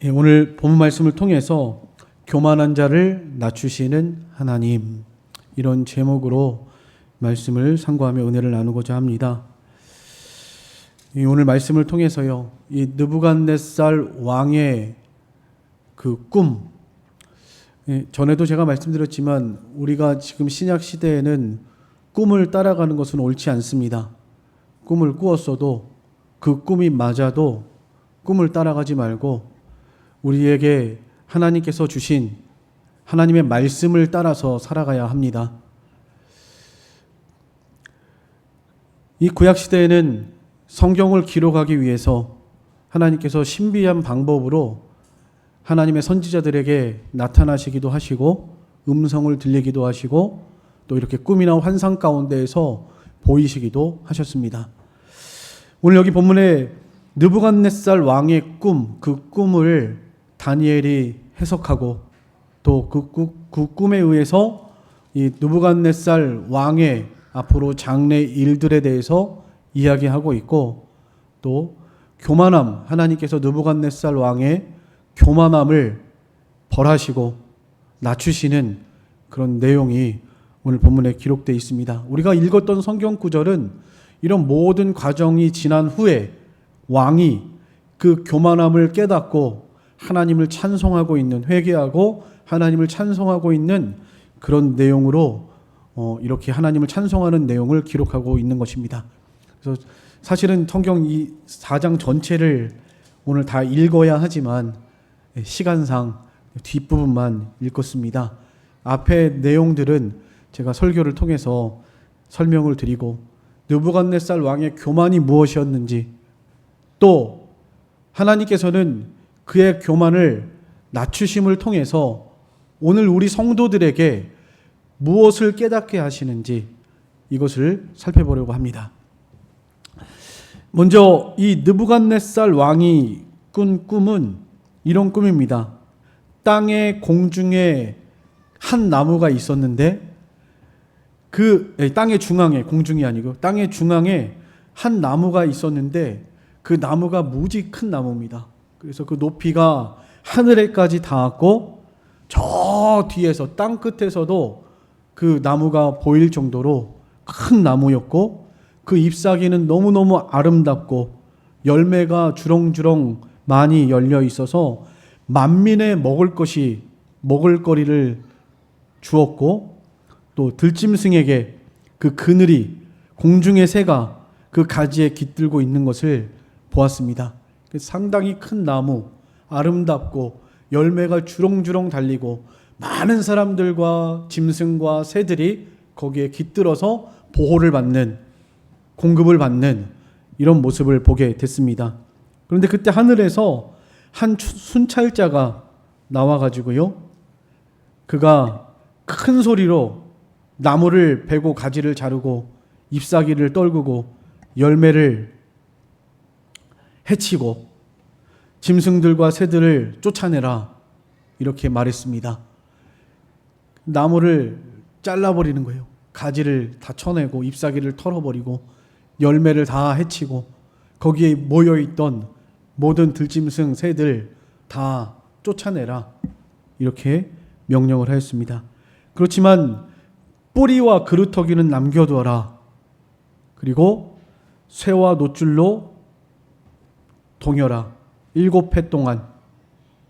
오늘 본문 말씀을 통해서 교만한 자를 낮추시는 하나님, 이런 제목으로 말씀을 상고하며 은혜를 나누고자 합니다. 오늘 말씀을 통해서요, 이 느부갓네살 왕의 그 꿈, 전에도 제가 말씀드렸지만 우리가 지금 신약 시대에는 꿈을 따라가는 것은 옳지 않습니다. 꿈을 꾸었어도 그 꿈이 맞아도 꿈을 따라가지 말고 우리에게 하나님께서 주신 하나님의 말씀을 따라서 살아가야 합니다. 이 구약 시대에는 성경을 기록하기 위해서 하나님께서 신비한 방법으로 하나님의 선지자들에게 나타나시기도 하시고 음성을 들리기도 하시고 또 이렇게 꿈이나 환상 가운데에서 보이시기도 하셨습니다. 오늘 여기 본문에 느부갓네살 왕의 꿈, 그 꿈을 다니엘이 해석하고 또 그 꿈에 의해서 이 느부갓네살 왕의 앞으로 장래 일들에 대해서 이야기하고 있고, 또 교만함, 하나님께서 느부갓네살 왕의 교만함을 벌하시고 낮추시는 그런 내용이 오늘 본문에 기록되어 있습니다. 우리가 읽었던 성경 구절은 이런 모든 과정이 지난 후에 왕이 그 교만함을 깨닫고 하나님을 찬송하고 있는, 회개하고 하나님을 찬송하고 있는 그런 내용으로 이렇게 하나님을 찬송하는 내용을 기록하고 있는 것입니다. 그래서 사실은 성경 이 4장 전체를 오늘 다 읽어야 하지만 시간상 뒷부분만 읽었습니다. 앞에 내용들은 제가 설교를 통해서 설명을 드리고 느부갓네살 왕의 교만이 무엇이었는지, 또 하나님께서는 그의 교만을 낮추심을 통해서 오늘 우리 성도들에게 무엇을 깨닫게 하시는지 이것을 살펴보려고 합니다. 먼저 이 느부갓네살 왕이 꾼 꿈은 이런 꿈입니다. 땅의 공중에 한 나무가 있었는데 땅의 중앙에, 공중이 아니고 땅의 중앙에 한 나무가 있었는데 그 나무가 무지 큰 나무입니다. 그래서 그 높이가 하늘에까지 닿았고 저 뒤에서 땅 끝에서도 그 나무가 보일 정도로 큰 나무였고, 그 잎사귀는 너무너무 아름답고 열매가 주렁주렁 많이 열려 있어서 만민의 먹을거리를 주었고, 또 들짐승에게 그 그늘이, 공중의 새가 그 가지에 깃들고 있는 것을 보았습니다. 상당히 큰 나무, 아름답고 열매가 주렁주렁 달리고 많은 사람들과 짐승과 새들이 거기에 깃들어서 보호를 받는, 공급을 받는 이런 모습을 보게 됐습니다. 그런데 그때 하늘에서 한 순찰자가 나와가지고요, 그가 큰 소리로 나무를 베고 가지를 자르고 잎사귀를 떨구고 열매를 해치고 짐승들과 새들을 쫓아내라, 이렇게 말했습니다. 나무를 잘라버리는 거예요. 가지를 다 쳐내고 잎사귀를 털어버리고 열매를 다 해치고 거기에 모여있던 모든 들짐승, 새들 다 쫓아내라, 이렇게 명령을 하였습니다. 그렇지만 뿌리와 그루터기는 남겨두어라. 그리고 쇠와 놋줄로 동여라. 7해 동안,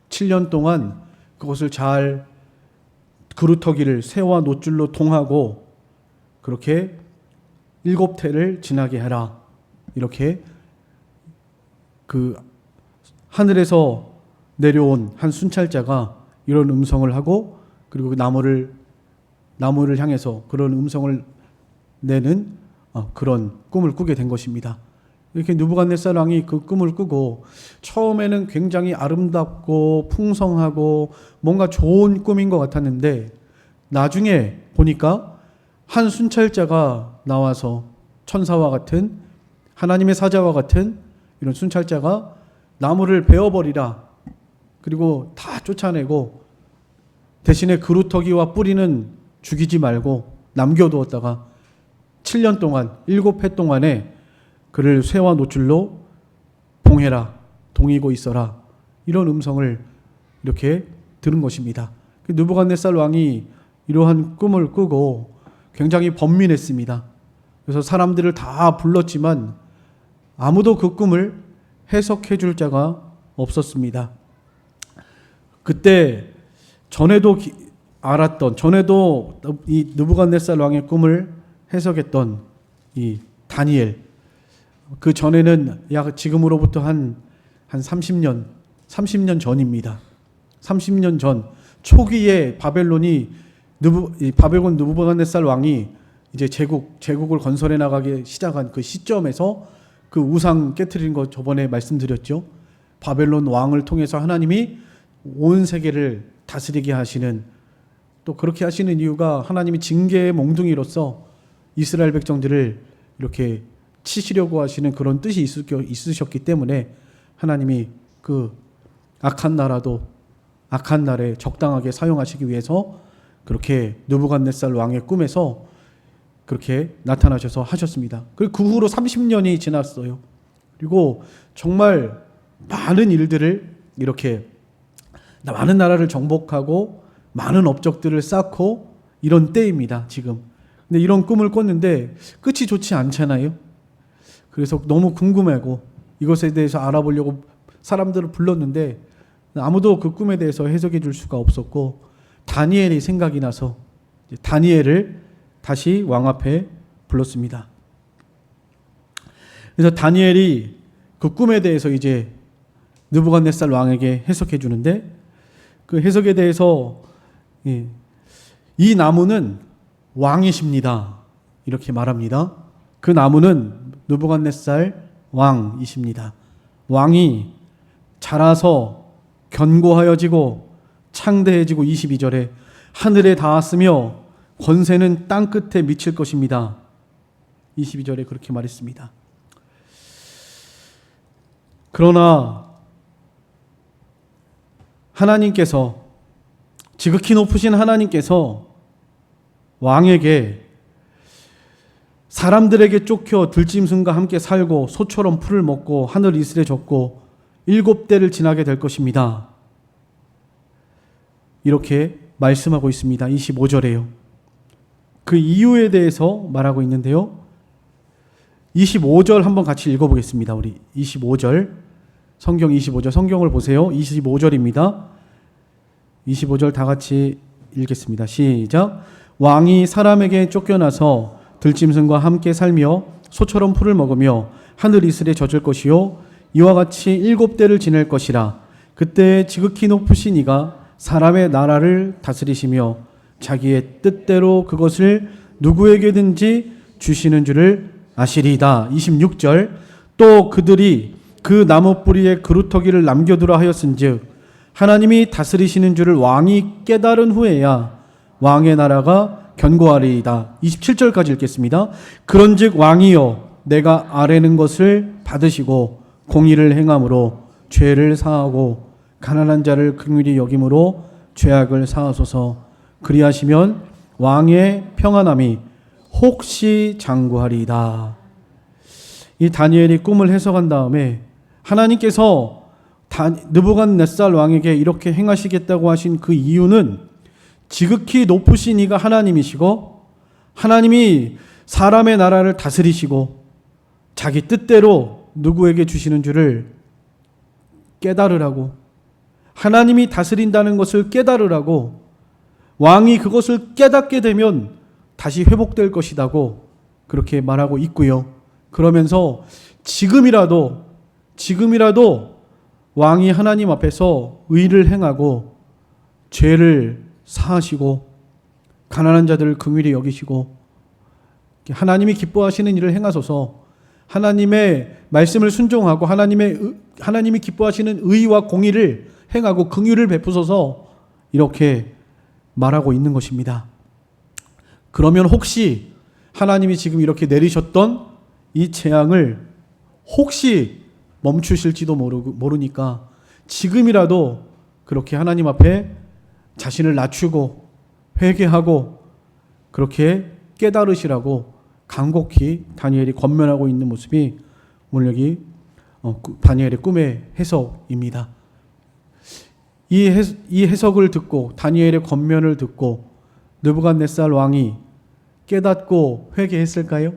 7년 동안 그것을 잘, 그루터기를 쇠와 놋줄로 동하고 그렇게 7해를 지나게 해라. 이렇게 그 하늘에서 내려온 한 순찰자가 이런 음성을 하고, 그리고 그 나무를 향해서 그런 음성을 내는 그런 꿈을 꾸게 된 것입니다. 이렇게 느부갓네살 왕이 그 꿈을 꾸고 처음에는 굉장히 아름답고 풍성하고 뭔가 좋은 꿈인 것 같았는데 나중에 보니까 한 순찰자가 나와서, 천사와 같은, 하나님의 사자와 같은 이런 순찰자가 나무를 베어버리라, 그리고 다 쫓아내고 대신에 그루터기와 뿌리는 죽이지 말고 남겨두었다가 7년 동안, 7해 동안에 그를 쇠와 놋줄로 봉해라, 동이고 있어라, 이런 음성을 이렇게 들은 것입니다. 느부갓네살 왕이 이러한 꿈을 꾸고 굉장히 번민했습니다. 그래서 사람들을 다 불렀지만 아무도 그 꿈을 해석해 줄 자가 없었습니다. 그때 전에도 이 느부갓네살 왕의 꿈을 해석했던 이 다니엘, 그 전에는 약 지금으로부터 한 30년 전입니다. 30년 전 초기에 바벨론 느부갓네살 왕이 이제 제국을 건설해 나가기 시작한 그 시점에서 그 우상 깨트린 거 저번에 말씀드렸죠. 바벨론 왕을 통해서 하나님이 온 세계를 다스리게 하시는, 또 그렇게 하시는 이유가 하나님이 징계의 몽둥이로서 이스라엘 백성들을 이렇게 치시려고 하시는 그런 뜻이 있으셨기 때문에 하나님이 그 악한 날에 적당하게 사용하시기 위해서 그렇게 느부갓네살 왕의 꿈에서 그렇게 나타나셔서 하셨습니다. 그리고 그 후로 30년이 지났어요. 그리고 정말 많은 일들을 이렇게 많은 나라를 정복하고 많은 업적들을 쌓고 이런 때입니다, 지금. 근데 이런 꿈을 꿨는데 끝이 좋지 않잖아요. 그래서 너무 궁금하고 이것에 대해서 알아보려고 사람들을 불렀는데 아무도 그 꿈에 대해서 해석해 줄 수가 없었고, 다니엘이 생각이 나서 다니엘을 다시 왕 앞에 불렀습니다. 그래서 다니엘이 그 꿈에 대해서 이제 느부갓네살 왕에게 해석해 주는데, 그 해석에 대해서 이 나무는 왕이십니다, 이렇게 말합니다. 그 나무는 느부갓네살 왕이십니다. 왕이 자라서 견고하여지고 창대해지고 22절에 하늘에 닿았으며 권세는 땅 끝에 미칠 것입니다. 22절에 그렇게 말했습니다. 그러나 하나님께서, 지극히 높으신 하나님께서 왕에게 사람들에게 쫓겨 들짐승과 함께 살고 소처럼 풀을 먹고 하늘 이슬에 젖고 7대를 지나게 될 것입니다, 이렇게 말씀하고 있습니다. 25절에요. 그 이유에 대해서 말하고 있는데요. 25절 한번 같이 읽어보겠습니다. 우리 25절, 성경 25절, 성경을 보세요. 25절입니다. 25절 다 같이 읽겠습니다. 시작. 왕이 사람에게 쫓겨나서 들짐승과 함께 살며 소처럼 풀을 먹으며 하늘 이슬에 젖을 것이요 이와 같이 7대를 지낼 것이라. 그때 지극히 높으신 이가 사람의 나라를 다스리시며 자기의 뜻대로 그것을 누구에게든지 주시는 줄을 아시리이다. 26절. 또 그들이 그 나무 뿌리에 그루터기를 남겨두라 하였은즉 하나님이 다스리시는 줄을 왕이 깨달은 후에야 왕의 나라가 견고하리이다. 27절까지 읽겠습니다. 그런즉 왕이여 내가 아뢰는 것을 받으시고 공의를 행함으로 죄를 사하고 가난한 자를 긍휼히 여김으로 죄악을 사하소서. 그리하시면 왕의 평안함이 혹시 장구하리이다. 이 다니엘이 꿈을 해석한 다음에 하나님께서 느부갓네살 왕에게 이렇게 행하시겠다고 하신 그 이유는 지극히 높으신 이가 하나님이시고 하나님이 사람의 나라를 다스리시고 자기 뜻대로 누구에게 주시는 줄을 깨달으라고, 하나님이 다스린다는 것을 깨달으라고, 왕이 그것을 깨닫게 되면 다시 회복될 것이라고 그렇게 말하고 있고요. 그러면서 지금이라도 왕이 하나님 앞에서 의를 행하고 죄를 사하시고 가난한 자들을 긍휼히 여기시고 하나님이 기뻐하시는 일을 행하소서. 하나님의 말씀을 순종하고 하나님이 기뻐하시는 의와 공의를 행하고 긍휼을 베푸소서, 이렇게 말하고 있는 것입니다. 그러면 혹시 하나님이 지금 이렇게 내리셨던 이 재앙을 혹시 멈추실지도 모르니까 지금이라도 그렇게 하나님 앞에 자신을 낮추고 회개하고 그렇게 깨달으시라고 간곡히 다니엘이 권면하고 있는 모습이 오늘 여기 다니엘의 꿈의 해석입니다. 이 해석을 듣고 다니엘의 권면을 듣고 느부갓네살 왕이 깨닫고 회개했을까요?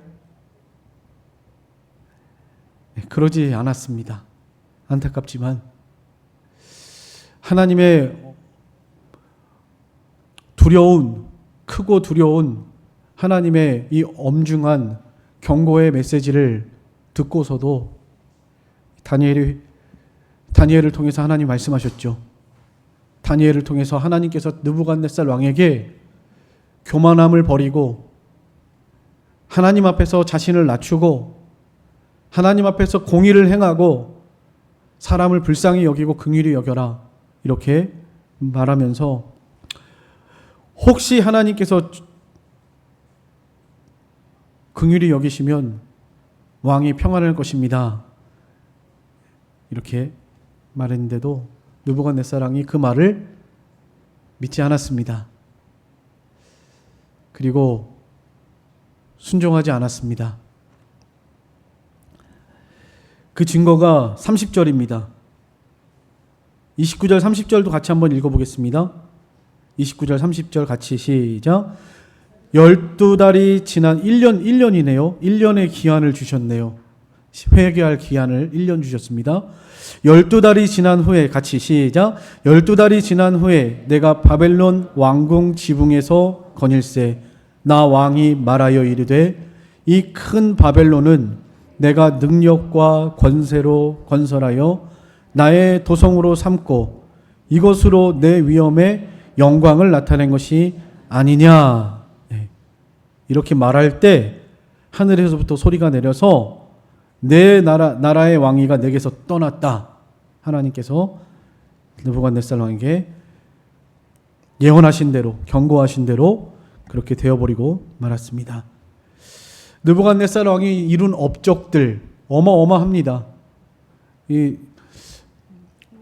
그러지 않았습니다. 안타깝지만 하나님의 크고 두려운 하나님의 이 엄중한 경고의 메시지를 듣고서도 다니엘을 통해서 하나님 말씀하셨죠. 다니엘을 통해서 하나님께서 느부갓네살 왕에게 교만함을 버리고 하나님 앞에서 자신을 낮추고 하나님 앞에서 공의를 행하고 사람을 불쌍히 여기고 긍휼히 여겨라, 이렇게 말하면서 혹시 하나님께서 긍휼히 여기시면 왕이 평안할 것입니다, 이렇게 말했는데도 느부갓네살 왕이 그 말을 믿지 않았습니다. 그리고 순종하지 않았습니다. 그 증거가 30절입니다. 29절 30절도 같이 한번 읽어보겠습니다. 29절 30절 같이 시작. 12달이 지난 1년이네요. 1년의 기한을 주셨네요. 회개할 기한을 1년 주셨습니다. 12달이 지난 후에 같이 시작. 12달이 지난 후에 내가 바벨론 왕궁 지붕에서 거닐세 나 왕이 말하여 이르되 이 큰 바벨론은 내가 능력과 권세로 건설하여 나의 도성으로 삼고 이것으로 내 위엄의 영광을 나타낸 것이 아니냐. 이렇게 말할 때 하늘에서부터 소리가 내려서 내 나라의 왕위가 내게서 떠났다. 하나님께서 느부갓네살 왕에게 예언하신 대로, 경고하신 대로 그렇게 되어버리고 말았습니다. 느부갓네살 왕이 이룬 업적들 어마어마합니다.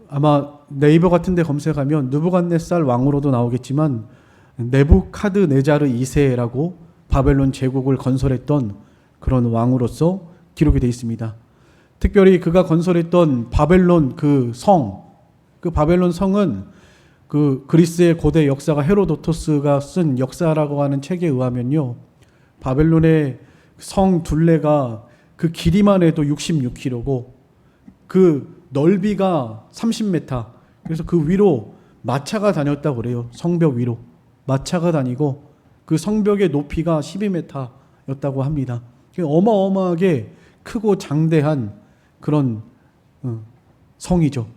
아마 네이버 같은 데 검색하면 느부갓네살 왕으로도 나오겠지만 네부카드네자르 2세라고 바벨론 제국을 건설했던 그런 왕으로서 기록이 되어 있습니다. 특별히 그가 건설했던 바벨론 그 바벨론 성은 그 그리스의 고대 역사가 헤로도토스가 쓴 역사라고 하는 책에 의하면요, 바벨론의 성 둘레가 그 길이만 해도 66km고 그 넓이가 30m. 그래서 그 위로 마차가 다녔다고 그래요. 성벽 위로 마차가 다니고 그 성벽의 높이가 12m였다고 합니다. 어마어마하게 크고 장대한 그런 성이죠.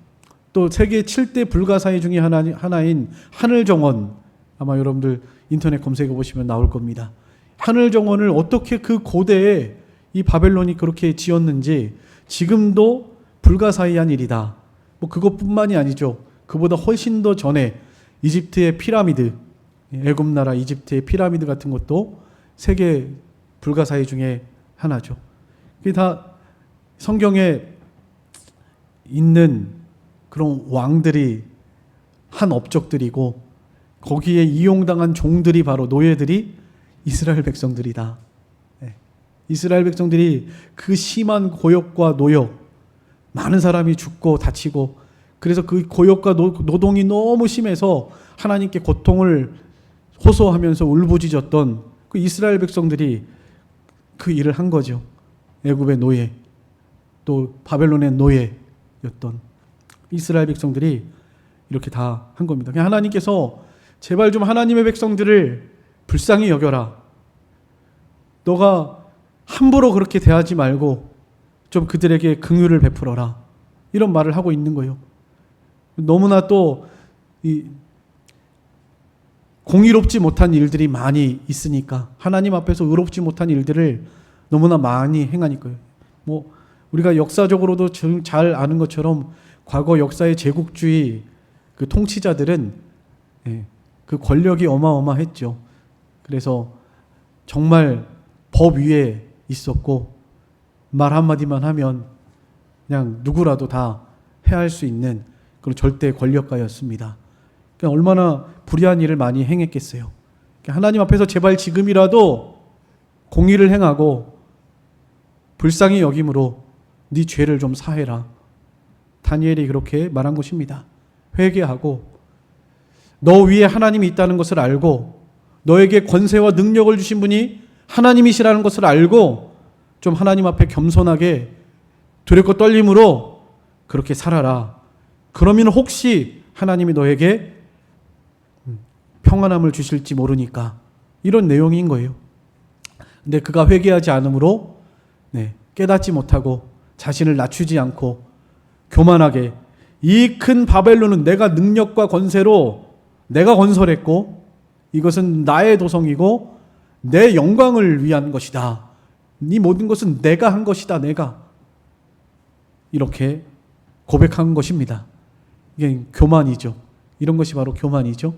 또 세계 7대 불가사의 중에 하나인 하늘정원, 아마 여러분들 인터넷 검색해 보시면 나올 겁니다. 하늘정원을 어떻게 그 고대에 이 바벨론이 그렇게 지었는지 지금도 불가사의한 일이다. 뭐 그것뿐만이 아니죠. 그보다 훨씬 더 전에 이집트의 피라미드, 애굽 나라 이집트의 피라미드 같은 것도 세계 불가사의 중에 하나죠. 그게 다 성경에 있는 그런 왕들이 한 업적들이고 거기에 이용당한 종들이 바로 노예들이 이스라엘 백성들이다. 이스라엘 백성들이 그 심한 고역과 노역, 많은 사람이 죽고 다치고, 그래서 그 고역과 노동이 너무 심해서 하나님께 고통을 호소하면서 울부짖었던 그 이스라엘 백성들이 그 일을 한 거죠. 애굽의 노예, 또 바벨론의 노예였던 이스라엘 백성들이 이렇게 다 한 겁니다. 그냥 하나님께서 제발 좀 하나님의 백성들을 불쌍히 여겨라. 너가 함부로 그렇게 대하지 말고 좀 그들에게 긍휼을 베풀어라. 이런 말을 하고 있는 거예요. 너무나 또 공의롭지 못한 일들이 많이 있으니까, 하나님 앞에서 의롭지 못한 일들을 너무나 많이 행하니까요. 뭐 우리가 역사적으로도 잘 아는 것처럼 과거 역사의 제국주의 그 통치자들은 그 권력이 어마어마했죠. 그래서 정말 법 위에 있었고 말 한마디만 하면 그냥 누구라도 다 해할 수 있는 그런 절대 권력가였습니다. 그러니까 얼마나 불의한 일을 많이 행했겠어요. 그러니까 하나님 앞에서 제발 지금이라도 공의를 행하고 불쌍히 여김으로 네 죄를 좀 사해라. 다니엘이 그렇게 말한 것입니다. 회개하고 너 위에 하나님이 있다는 것을 알고 너에게 권세와 능력을 주신 분이 하나님이시라는 것을 알고 좀 하나님 앞에 겸손하게 두렵고 떨림으로 그렇게 살아라. 그러면 혹시 하나님이 너에게 평안함을 주실지 모르니까, 이런 내용인 거예요. 근데 그가 회개하지 않으므로 깨닫지 못하고 자신을 낮추지 않고 교만하게 이 큰 바벨론은 내가 능력과 권세로 내가 건설했고 이것은 나의 도성이고 내 영광을 위한 것이다. 이 모든 것은 내가 한 것이다. 내가. 이렇게 고백한 것입니다. 이게 교만이죠. 이런 것이 바로 교만이죠.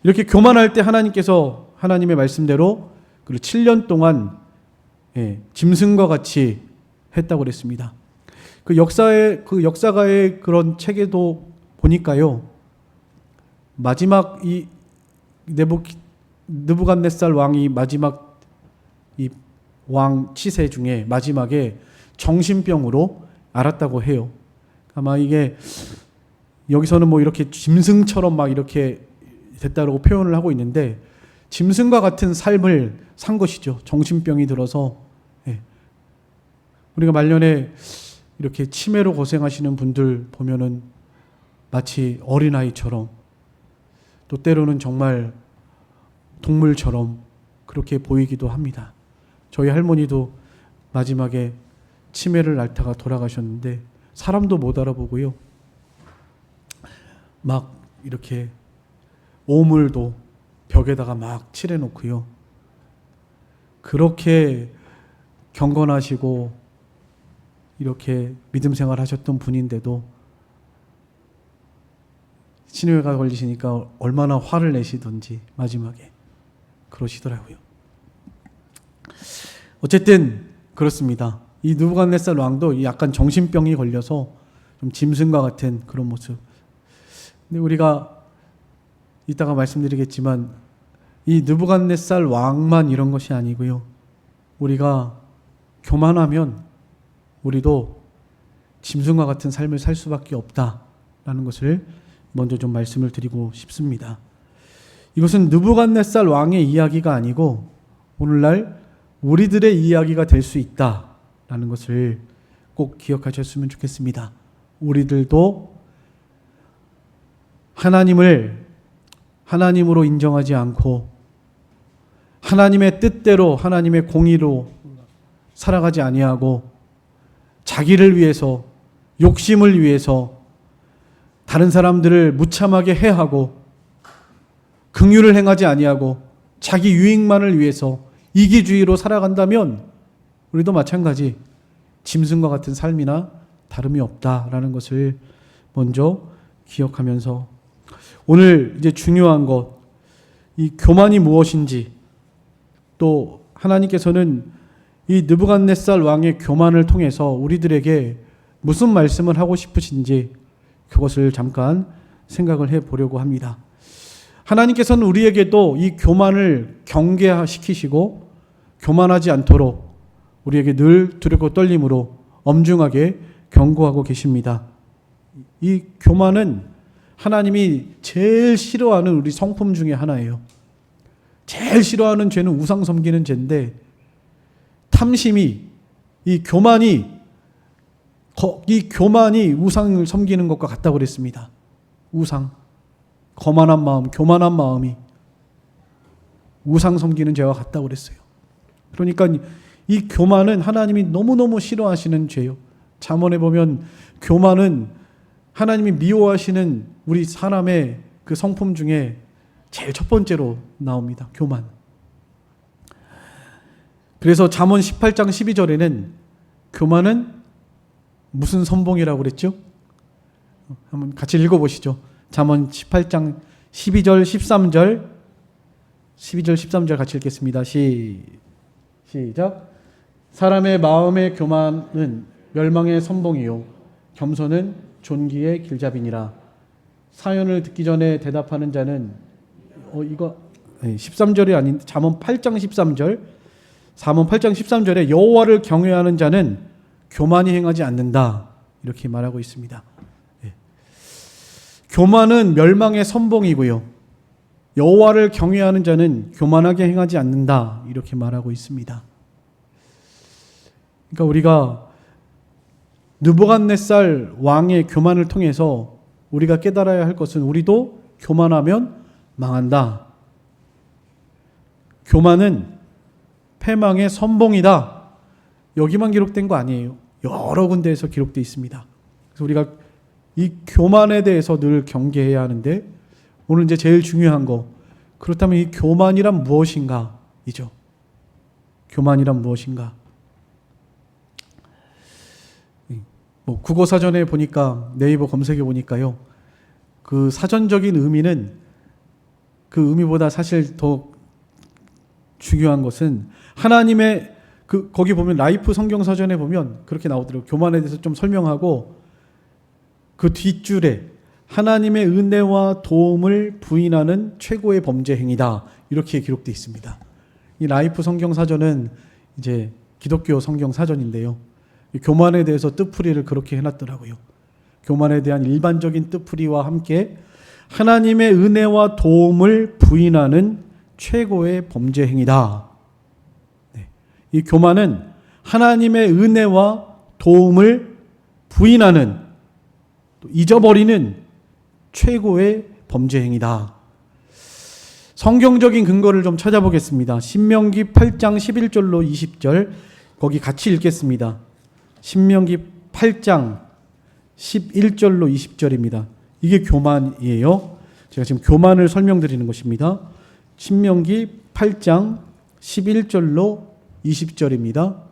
이렇게 교만할 때 하나님께서 하나님의 말씀대로 7년 동안 짐승과 같이 했다고 그랬습니다. 그 역사가의 그런 책에도 보니까요, 마지막 이 느부갓네살 왕이 마지막 이 왕 치세 중에 마지막에 정신병으로 앓았다고 해요. 아마 이게 여기서는 뭐 이렇게 짐승처럼 막 이렇게 됐다고 표현을 하고 있는데 짐승과 같은 삶을 산 것이죠. 정신병이 들어서. 우리가 말년에 이렇게 치매로 고생하시는 분들 보면은 마치 어린아이처럼 또 때로는 정말 동물처럼 그렇게 보이기도 합니다. 저희 할머니도 마지막에 치매를 앓다가 돌아가셨는데 사람도 못 알아보고요. 막 이렇게 오물도 벽에다가 막 칠해놓고요. 그렇게 경건하시고 이렇게 믿음 생활 하셨던 분인데도 신우회가 걸리시니까 얼마나 화를 내시던지 마지막에 그러시더라고요. 어쨌든 그렇습니다. 이 느부갓네살 왕도 약간 정신병이 걸려서 좀 짐승과 같은 그런 모습. 근데 우리가 이따가 말씀드리겠지만 이 느부갓네살 왕만 이런 것이 아니고요. 우리가 교만하면 우리도 짐승과 같은 삶을 살 수밖에 없다라는 것을 먼저 좀 말씀을 드리고 싶습니다. 이것은 느부갓네살 왕의 이야기가 아니고 오늘날 우리들의 이야기가 될 수 있다라는 것을 꼭 기억하셨으면 좋겠습니다. 우리들도 하나님을 하나님으로 인정하지 않고 하나님의 뜻대로 하나님의 공의로 살아가지 아니하고 자기를 위해서 욕심을 위해서 다른 사람들을 무참하게 해하고 긍휼을 행하지 아니하고 자기 유익만을 위해서 이기주의로 살아간다면 우리도 마찬가지 짐승과 같은 삶이나 다름이 없다라는 것을 먼저 기억하면서 오늘 이제 중요한 것, 이 교만이 무엇인지 또 하나님께서는 이 느부갓네살 왕의 교만을 통해서 우리들에게 무슨 말씀을 하고 싶으신지 그것을 잠깐 생각을 해 보려고 합니다. 하나님께서는 우리에게도 이 교만을 경계시키시고 교만하지 않도록 우리에게 늘 두렵고 떨림으로 엄중하게 경고하고 계십니다. 이 교만은 하나님이 제일 싫어하는 우리 성품 중에 하나예요. 제일 싫어하는 죄는 우상 섬기는 죄인데 탐심이 이 교만이 우상을 섬기는 것과 같다고 그랬습니다. 우상, 거만한 마음, 교만한 마음이 우상 섬기는 죄와 같다고 그랬어요. 그러니까 이 교만은 하나님이 너무너무 싫어하시는 죄요. 잠언에 보면 교만은 하나님이 미워하시는 우리 사람의 그 성품 중에 제일 첫 번째로 나옵니다. 교만. 그래서 잠언 18장 12절에는 교만은 무슨 선봉이라고 그랬죠? 한번 같이 읽어보시죠. 잠언 18장 12절 13절 같이 읽겠습니다. 시작. 사람의 마음의 교만은 멸망의 선봉이요 겸손은 존귀의 길잡이니라. 사연을 듣기 전에 대답하는 자는 13절이 아닌 잠언 8장 13절. 잠언 8장 13절에 여호와를 경외하는 자는 교만이 행하지 않는다. 이렇게 말하고 있습니다. 교만은 멸망의 선봉이고요. 여호와를 경외하는 자는 교만하게 행하지 않는다. 이렇게 말하고 있습니다. 그러니까 우리가 느부갓네살 왕의 교만을 통해서 우리가 깨달아야 할 것은 우리도 교만하면 망한다. 교만은 패망의 선봉이다. 여기만 기록된 거 아니에요. 여러 군데에서 기록되어 있습니다. 그래서 우리가 이 교만에 대해서 늘 경계해야 하는데 오늘 이제 제일 중요한 거, 그렇다면 이 교만이란 무엇인가? 이죠. 교만이란 무엇인가? 뭐 국어사전에 보니까, 네이버 검색해 보니까요, 그 사전적인 의미는, 그 의미보다 사실 더 중요한 것은 하나님의 거기 보면 라이프 성경사전에 보면 그렇게 나오더라고요. 교만에 대해서 좀 설명하고 그 뒷줄에 하나님의 은혜와 도움을 부인하는 최고의 범죄 행위다. 이렇게 기록되어 있습니다. 이 라이프 성경사전은 이제 기독교 성경사전인데요. 교만에 대해서 뜻풀이를 그렇게 해놨더라고요. 교만에 대한 일반적인 뜻풀이와 함께 하나님의 은혜와 도움을 부인하는 최고의 범죄 행위다. 네. 이 교만은 하나님의 은혜와 도움을 부인하는, 또 잊어버리는 최고의 범죄 행위다. 성경적인 근거를 좀 찾아보겠습니다. 신명기 8장 11절로 20절 거기 같이 읽겠습니다. 신명기 8장 11절로 20절입니다. 이게 교만이에요. 제가 지금 교만을 설명드리는 것입니다. 신명기 8장 11절로 20절입니다.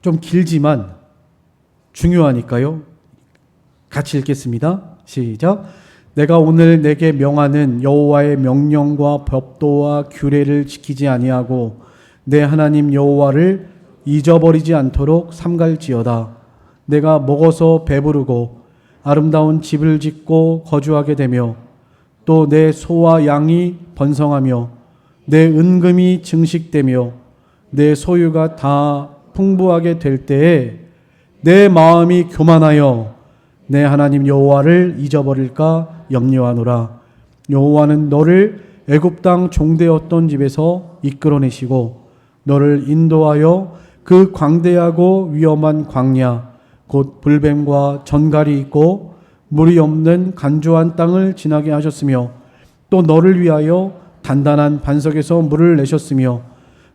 좀 길지만 중요하니까요. 같이 읽겠습니다. 시작. 내가 오늘 내게 명하는 여호와의 명령과 법도와 규례를 지키지 아니하고 내 하나님 여호와를 잊어버리지 않도록 삼갈지어다. 내가 먹어서 배부르고 아름다운 집을 짓고 거주하게 되며 또 내 소와 양이 번성하며 내 은금이 증식되며 내 소유가 다 풍부하게 될 때에 내 마음이 교만하여 내 하나님 여호와를 잊어버릴까 염려하노라. 여호와는 너를 애굽 땅 종되었던 집에서 이끌어내시고 너를 인도하여 그 광대하고 위험한 광야 곧 불뱀과 전갈이 있고 물이 없는 간조한 땅을 지나게 하셨으며 또 너를 위하여 단단한 반석에서 물을 내셨으며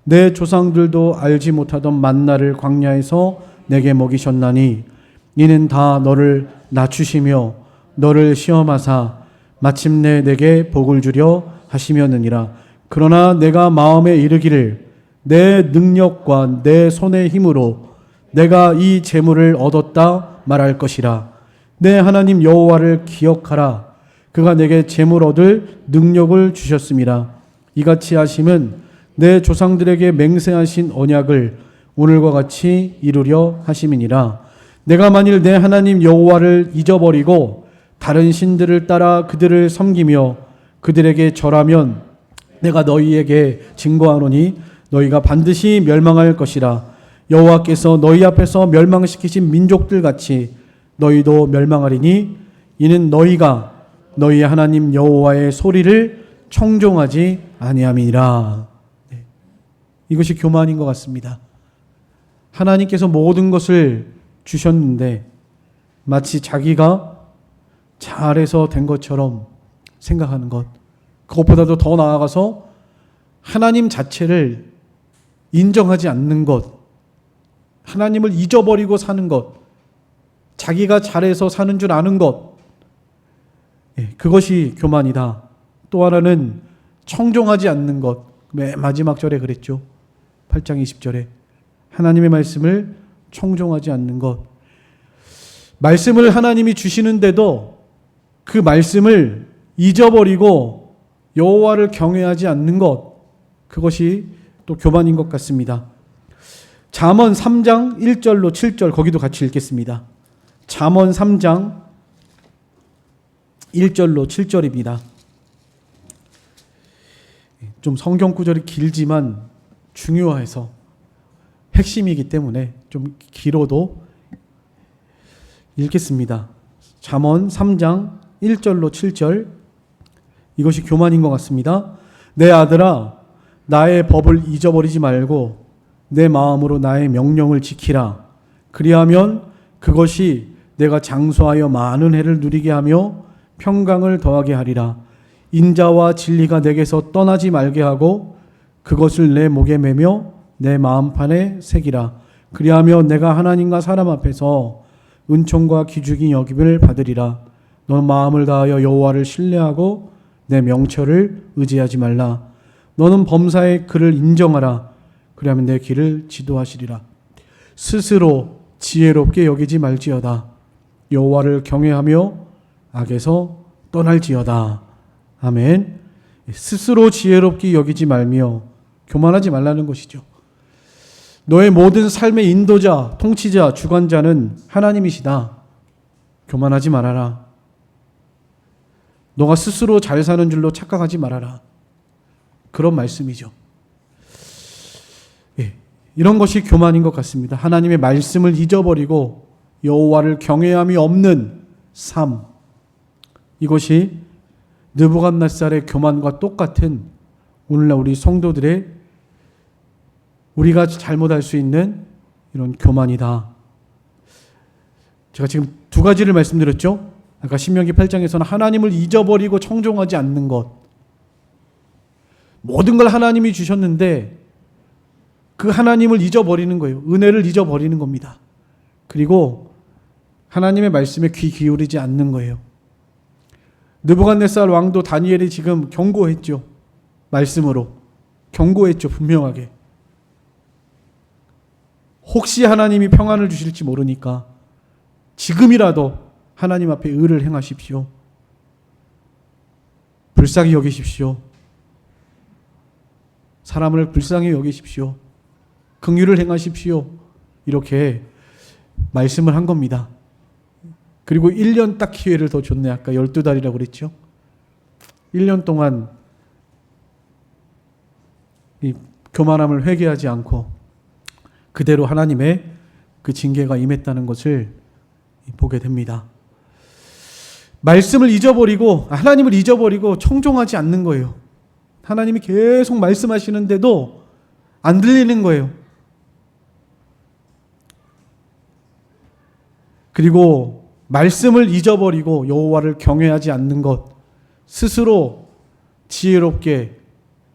내 조상들도 알지 못하던 만나를 광야에서 내게 먹이셨나니 이는 다 너를 낮추시며 너를 시험하사 마침내 내게 복을 주려 하시며느니라. 그러나 내가 마음에 이르기를 내 능력과 내 손의 힘으로 내가 이 재물을 얻었다 말할 것이라. 내 하나님 여호와를 기억하라. 그가 내게 재물 얻을 능력을 주셨음이라. 이같이 하심은 내 조상들에게 맹세하신 언약을 오늘과 같이 이루려 하심이니라. 내가 만일 내 하나님 여호와를 잊어버리고 다른 신들을 따라 그들을 섬기며 그들에게 절하면 내가 너희에게 증거하노니 너희가 반드시 멸망할 것이라. 여호와께서 너희 앞에서 멸망시키신 민족들 같이 너희도 멸망하리니 이는 너희가 너희 하나님 여호와의 소리를 청종하지 아니함이니라. 네. 이것이 교만인 것 같습니다. 하나님께서 모든 것을 주셨는데 마치 자기가 잘해서 된 것처럼 생각하는 것, 그것보다도 더 나아가서 하나님 자체를 인정하지 않는 것, 하나님을 잊어버리고 사는 것, 자기가 잘해서 사는 줄 아는 것, 그것이 교만이다. 또 하나는 청종하지 않는 것, 맨 마지막 절에 그랬죠. 8장 20절에 하나님의 말씀을 청종하지 않는 것. 말씀을 하나님이 주시는데도 그 말씀을 잊어버리고 여호와를 경외하지 않는 것, 그것이 또 교만인 것 같습니다. 잠언 3장 1절로 7절 거기도 같이 읽겠습니다. 잠언 3장 1절로 7절입니다. 좀 성경 구절이 길지만 중요해서 핵심이기 때문에 좀 길어도 읽겠습니다. 잠언 3장 1절로 7절. 이것이 교만인 것 같습니다. 내 아들아, 나의 법을 잊어버리지 말고 내 마음으로 나의 명령을 지키라. 그리하면 그것이 내가 장수하여 많은 해를 누리게 하며 평강을 더하게 하리라. 인자와 진리가 내게서 떠나지 말게 하고 그것을 내 목에 매며 내 마음판에 새기라. 그리하면 내가 하나님과 사람 앞에서 은총과 기죽이 여김을 받으리라. 너는 마음을 다하여 여호와를 신뢰하고 내 명철을 의지하지 말라. 너는 범사의 그를 인정하라. 그리하면 내 길을 지도하시리라. 스스로 지혜롭게 여기지 말지어다. 여호와를 경외하며 악에서 떠날지어다. 아멘. 스스로 지혜롭게 여기지 말며 교만하지 말라는 것이죠. 너의 모든 삶의 인도자, 통치자, 주관자는 하나님이시다. 교만하지 말아라. 너가 스스로 잘 사는 줄로 착각하지 말아라. 그런 말씀이죠. 예, 이런 것이 교만인 것 같습니다. 하나님의 말씀을 잊어버리고 여호와를 경외함이 없는 삶. 이것이 느부갓네살의 교만과 똑같은 오늘날 우리 성도들의 우리가 잘못할 수 있는 이런 교만이다. 제가 지금 두 가지를 말씀드렸죠. 아까 신명기 8장에서는 하나님을 잊어버리고 청종하지 않는 것. 모든 걸 하나님이 주셨는데 그 하나님을 잊어버리는 거예요. 은혜를 잊어버리는 겁니다. 그리고 하나님의 말씀에 귀 기울이지 않는 거예요. 느부갓네살 왕도 다니엘이 지금 경고했죠. 말씀으로 경고했죠. 분명하게. 혹시 하나님이 평안을 주실지 모르니까 지금이라도 하나님 앞에 의를 행하십시오. 불쌍히 여기십시오. 사람을 불쌍히 여기십시오. 긍휼을 행하십시오. 이렇게 말씀을 한 겁니다. 그리고 1년 딱 기회를 더 줬네. 아까 12달이라고 그랬죠. 1년 동안 이 교만함을 회개하지 않고 그대로 하나님의 그 징계가 임했다는 것을 보게 됩니다. 말씀을 잊어버리고 하나님을 잊어버리고 청종하지 않는 거예요. 하나님이 계속 말씀하시는데도 안 들리는 거예요. 그리고 말씀을 잊어버리고 여호와를 경외하지 않는 것, 스스로 지혜롭게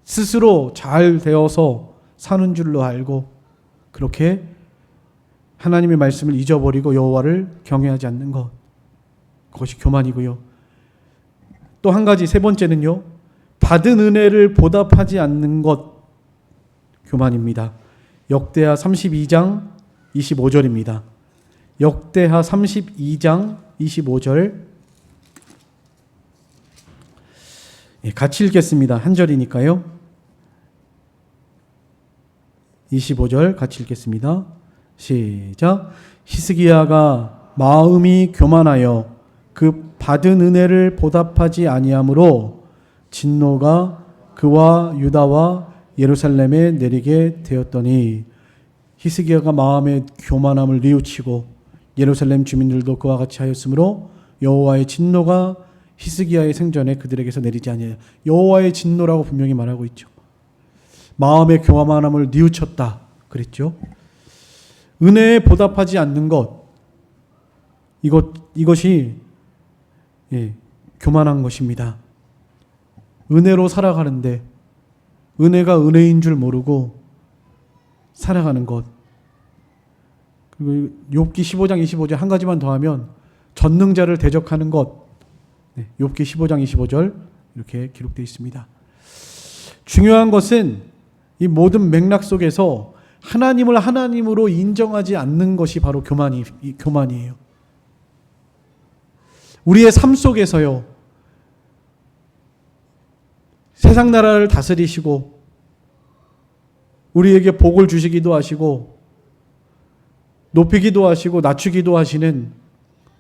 스스로 잘 되어서 사는 줄로 알고 그렇게 하나님의 말씀을 잊어버리고 여호와를 경외하지 않는 것, 그것이 교만이고요. 또 한 가지, 세 번째는요, 받은 은혜를 보답하지 않는 것, 교만입니다. 역대하 32장 25절입니다. 역대하 32장 25절. 같이 읽겠습니다. 한 절이니까요. 25절 같이 읽겠습니다. 시작. 히스기야가 마음이 교만하여 그 받은 은혜를 보답하지 아니하므로 진노가 그와 유다와 예루살렘에 내리게 되었더니, 히스기야가 마음의 교만함을 뉘우치고 예루살렘 주민들도 그와 같이 하였으므로 여호와의 진노가 히스기야의 생전에 그들에게서 내리지 아니하여. 여호와의 진노라고 분명히 말하고 있죠. 마음의 교만함을 뉘우쳤다 그랬죠. 은혜에 보답하지 않는 것, 이것이 교만한 것입니다. 은혜로 살아가는데 은혜가 은혜인 줄 모르고 살아가는 것. 그리고 욥기 15장 25절 한 가지만 더 하면 전능자를 대적하는 것. 욥기 15장 25절 이렇게 기록되어 있습니다. 중요한 것은 이 모든 맥락 속에서 하나님을 하나님으로 인정하지 않는 것이 바로 교만이에요. 우리의 삶 속에서요, 세상 나라를 다스리시고 우리에게 복을 주시기도 하시고 높이기도 하시고 낮추기도 하시는,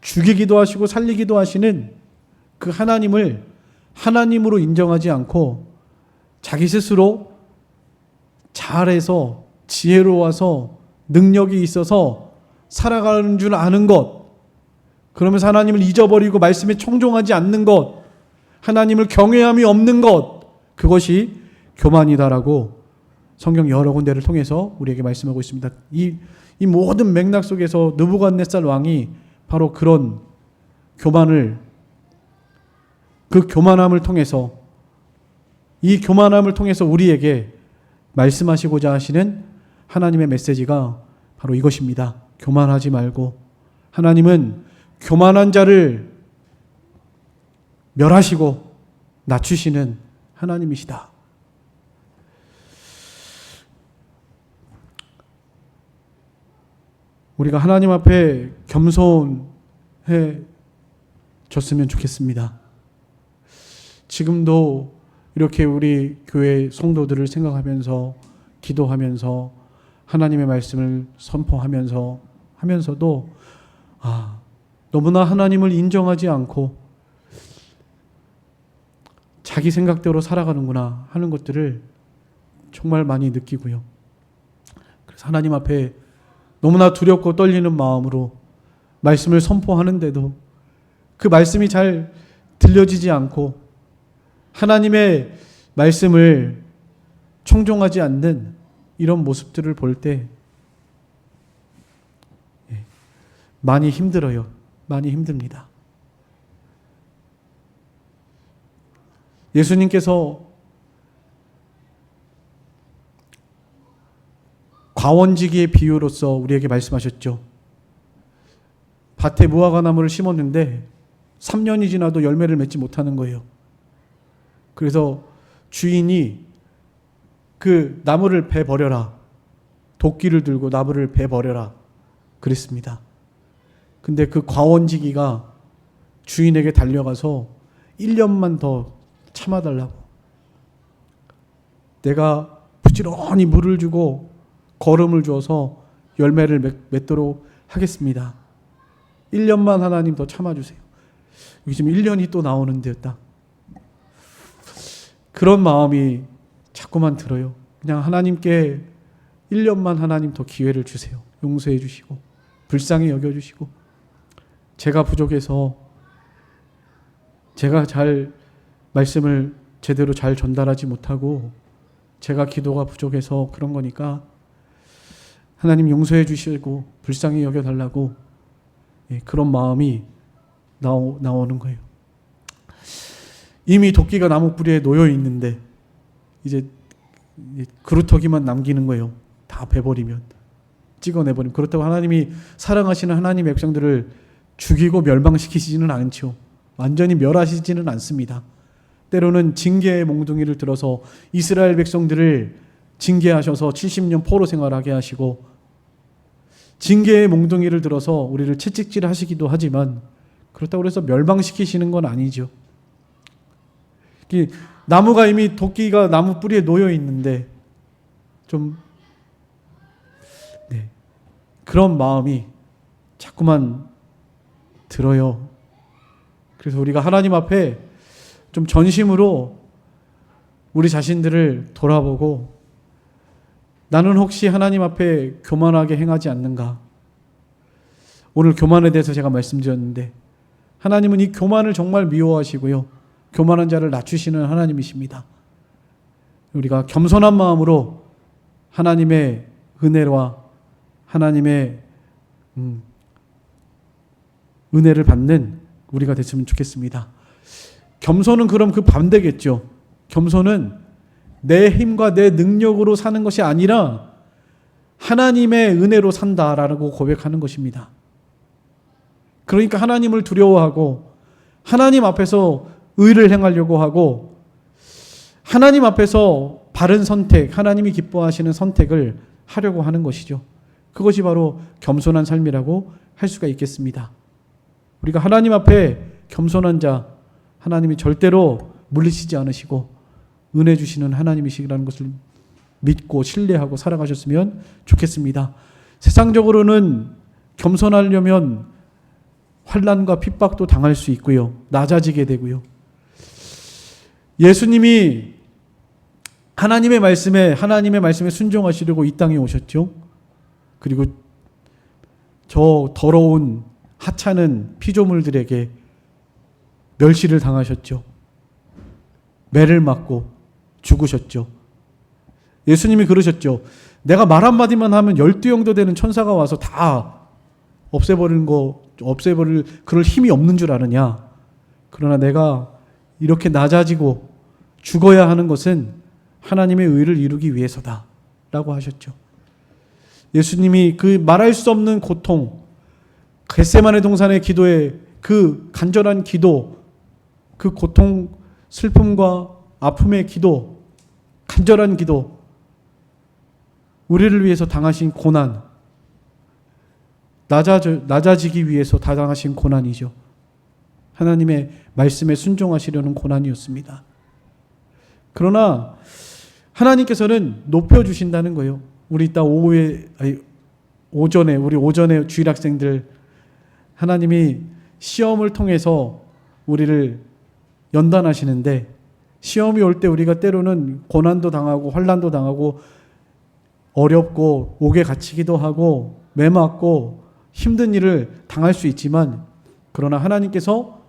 죽이기도 하시고 살리기도 하시는 그 하나님을 하나님으로 인정하지 않고 자기 스스로 잘해서 지혜로워서 능력이 있어서 살아가는 줄 아는 것, 그러면서 하나님을 잊어버리고 말씀에 청종하지 않는 것, 하나님을 경외함이 없는 것, 그것이 교만이다라고 성경 여러 군데를 통해서 우리에게 말씀하고 있습니다. 이 모든 맥락 속에서 느부갓네살 왕이 바로 그런 교만함을 통해서, 이 교만함을 통해서 우리에게 말씀하시고자 하시는 하나님의 메시지가 바로 이것입니다. 교만하지 말고, 하나님은 교만한 자를 멸하시고 낮추시는 하나님이시다. 우리가 하나님 앞에 겸손해졌으면 좋겠습니다. 지금도 이렇게 우리 교회 성도들을 생각하면서 기도하면서 하나님의 말씀을 하면서도 너무나 하나님을 인정하지 않고 자기 생각대로 살아가는구나 하는 것들을 정말 많이 느끼고요. 그래서 하나님 앞에 너무나 두렵고 떨리는 마음으로 말씀을 선포하는데도 그 말씀이 잘 들려지지 않고 하나님의 말씀을 청종하지 않는 이런 모습들을 볼 때 많이 힘들어요. 많이 힘듭니다. 예수님께서 과원지기의 비유로서 우리에게 말씀하셨죠. 밭에 무화과 나무를 심었는데 3년이 지나도 열매를 맺지 못하는 거예요. 그래서 주인이 그 나무를 베버려라, 도끼를 들고 나무를 베버려라 그랬습니다. 근데 그 과원지기가 주인에게 달려가서 1년만 더 참아달라고, 내가 부지런히 물을 주고 거름을 주어서 열매를 맺도록 하겠습니다. 1년만 하나님 더 참아주세요. 여기 지금 1년이 또 나오는데요. 딱 그런 마음이 자꾸만 들어요. 그냥 하나님께 1년만 하나님 더 기회를 주세요. 용서해 주시고 불쌍히 여겨주시고, 제가 부족해서 제가 잘 말씀을 제대로 잘 전달하지 못하고 제가 기도가 부족해서 그런 거니까 하나님 용서해 주시고 불쌍히 여겨달라고, 그런 마음이 나오는 거예요. 이미 도끼가 나무 뿌리에 놓여 있는데 이제 그루터기만 남기는 거예요. 다 베버리면, 찍어내버리면. 그렇다고 하나님이 사랑하시는 하나님의 백성들을 죽이고 멸망시키지는 않죠. 완전히 멸하시지는 않습니다. 때로는 징계의 몽둥이를 들어서 이스라엘 백성들을 징계하셔서 70년 포로 생활하게 하시고, 징계의 몽둥이를 들어서 우리를 채찍질 하시기도 하지만 그렇다고 해서 멸망시키시는 건 아니죠. 나무가 이미 도끼가 나무 뿌리에 놓여 있는데 좀 그런 마음이 자꾸만 들어요. 그래서 우리가 하나님 앞에 좀 전심으로 우리 자신들을 돌아보고, 나는 혹시 하나님 앞에 교만하게 행하지 않는가? 오늘 교만에 대해서 제가 말씀드렸는데 하나님은 이 교만을 정말 미워하시고요, 교만한 자를 낮추시는 하나님이십니다. 우리가 겸손한 마음으로 하나님의 은혜와 하나님의 은혜를 받는 우리가 됐으면 좋겠습니다. 겸손은 그럼 그 반대겠죠. 겸손은 내 힘과 내 능력으로 사는 것이 아니라 하나님의 은혜로 산다라고 고백하는 것입니다. 그러니까 하나님을 두려워하고 하나님 앞에서 의를 행하려고 하고 하나님 앞에서 바른 선택, 하나님이 기뻐하시는 선택을 하려고 하는 것이죠. 그것이 바로 겸손한 삶이라고 할 수가 있겠습니다. 우리가 하나님 앞에 겸손한 자, 하나님이 절대로 물리치지 않으시고 은혜 주시는 하나님이시라는 것을 믿고 신뢰하고 살아가셨으면 좋겠습니다. 세상적으로는 겸손하려면 환난과 핍박도 당할 수 있고요, 낮아지게 되고요. 예수님이 하나님의 말씀에 순종하시려고 이 땅에 오셨죠. 그리고 저 더러운 하찮은 피조물들에게 멸시를 당하셨죠. 매를 맞고 죽으셨죠. 예수님이 그러셨죠. 내가 말 한마디만 하면 12영도 되는 천사가 와서 다 없애버릴 그럴 힘이 없는 줄 아느냐. 그러나 내가 이렇게 낮아지고 죽어야 하는 것은 하나님의 의를 이루기 위해서다 라고 하셨죠. 예수님이 그 말할 수 없는 고통, 겟세마네 동산의 기도에 그 간절한 기도, 그 고통, 슬픔과 아픔의 기도, 간절한 기도, 우리를 위해서 당하신 고난, 낮아지기 위해서 다 당하신 고난이죠. 하나님의 말씀에 순종하시려는 고난이었습니다. 그러나 하나님께서는 높여주신다는 거예요. 우리 이따 오전에 주일 학생들 하나님이 시험을 통해서 우리를 연단하시는데 시험이 올 때 우리가 때로는 고난도 당하고 환난도 당하고 어렵고 옥에 갇히기도 하고 매맞고 힘든 일을 당할 수 있지만 그러나 하나님께서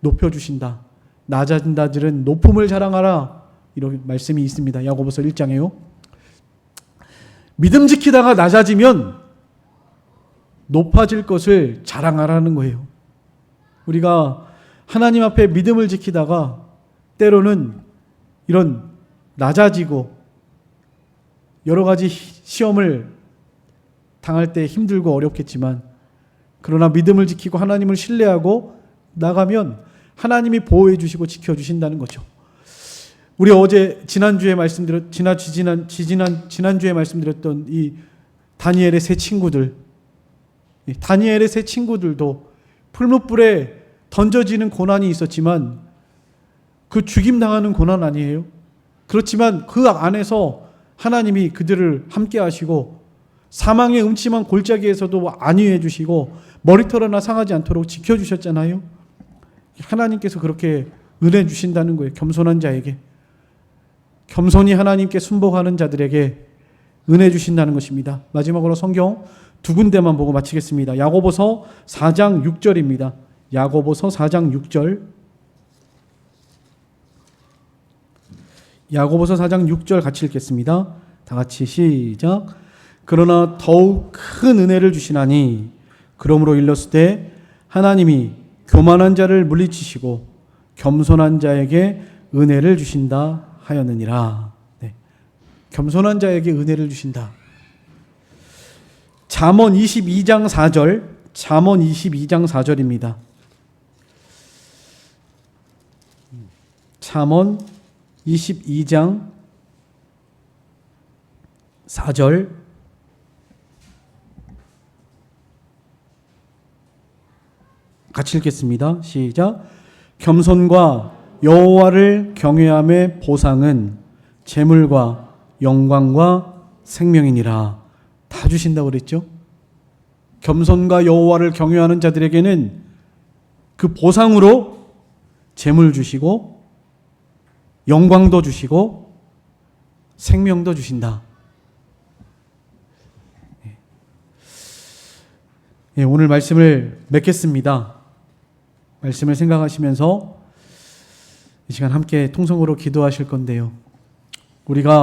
높여주신다. 낮아진 자들은 높음을 자랑하라. 이런 말씀이 있습니다. 야고보서 1장에요. 믿음 지키다가 낮아지면 높아질 것을 자랑하라는 거예요. 우리가 하나님 앞에 믿음을 지키다가 때로는 이런 낮아지고 여러 가지 시험을 당할 때 힘들고 어렵겠지만 그러나 믿음을 지키고 하나님을 신뢰하고 나가면 하나님이 보호해 주시고 지켜 주신다는 거죠. 우리 지난주에 말씀드렸던 이 다니엘의 세 친구들, 다니엘의 세 친구들도 풀무불에 던져지는 고난이 있었지만 그 죽임 당하는 고난 아니에요. 그렇지만 그 안에서 하나님이 그들을 함께 하시고 사망의 음침한 골짜기에서도 안위해 주시고 머리털 하나 상하지 않도록 지켜주셨잖아요. 하나님께서 그렇게 은혜 주신다는 거예요. 겸손한 자에게. 겸손히 하나님께 순복하는 자들에게 은혜 주신다는 것입니다. 마지막으로 성경 두 군데만 보고 마치겠습니다. 야고보서 4장 6절입니다. 야고보서 4장 6절. 야고보서 4장 6절 같이 읽겠습니다. 다 같이 시작. 그러나 더욱 큰 은혜를 주시나니 그러므로 일렀으되 하나님이 교만한 자를 물리치시고 겸손한 자에게 은혜를 주신다 하였느니라. 네. 겸손한 자에게 은혜를 주신다. 잠언 22장 4절. 잠언 22장 4절입니다. 잠언 22장 4절. 같이 읽겠습니다. 시작. 겸손과 여호와를 경외함의 보상은 재물과 영광과 생명이니라. 다 주신다고 그랬죠. 겸손과 여호와를 경외하는 자들에게는 그 보상으로 재물 주시고 영광도 주시고 생명도 주신다. 오늘 말씀을 맺겠습니다. 말씀을 생각하시면서 이 시간 함께 통성으로 기도하실 건데요. 우리가